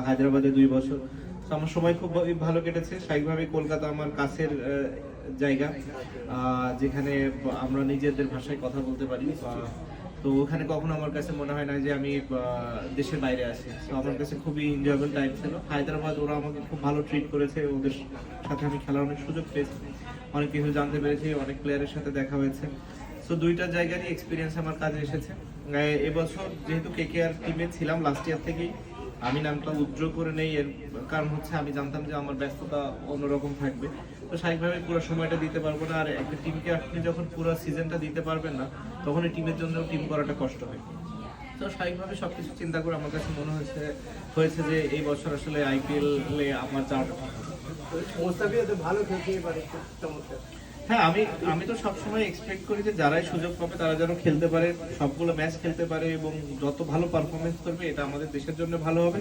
হায়দ্রাবাদে 2 বছর। তো আমার সময় খুব ভালো কেটেছে। স্বাভাবিকভাবে কলকাতা আমার কাছের জায়গা, যেখানে আমরা নিজেদের ভাষায় কথা বলতে পারি। তো ওখানে কখনো আমার কাছে মনে হয় না যে আমি দেশের বাইরে আছি। তো আমার কাছে খুবই এনজয়েবল টাইম ছিল। হায়দ্রাবাদ ওরা আমাকে খুব ভালো ট্রিট করেছে, ওদের সাথে আমি খেলার অনেক সুযোগ পেয়েছি, অনেক কিছু জানতে পেরেছি, অনেক প্লেয়ারের সাথে দেখা হয়েছে। সো দুইটা জায়গারই এক্সপিরিয়েন্স আমার কাজে এসেছে। এবছর যেহেতু কেকেআর টিমে ছিলাম লাস্ট ইয়ার থেকেই, আমি নামটা উইথড্র করে নেই। এর কারণ হচ্ছে আমি জানতাম যে আমার ব্যস্ততা অন্যরকম থাকবে। তো স্বাভাবিকভাবে পুরো সময়টা দিতে পারবো না, আর একটা টিমকে আপনি যখন পুরো সিজনটা দিতে পারবেন না, তখন এই টিমের জন্য টিম করাটা কষ্ট হয়। তো স্বাভাবিকভাবে সবকিছু চিন্তা করে আমার কাছে মনে হয়েছে যে এই বছর আসলে আইপিএল এ আমার যাওয়াটা ভালো। ভালো খেলতে পারে, চমৎকার। হ্যাঁ, আমি তো সবসময় এক্সপেক্ট করি যে যারাই সুযোগ পাবে তারা যেন খেলতে পারে, সবগুলো ম্যাচ খেলতে পারে এবং যত ভালো পারফরমেন্স করবে এটা আমাদের দেশের জন্য ভালো হবে।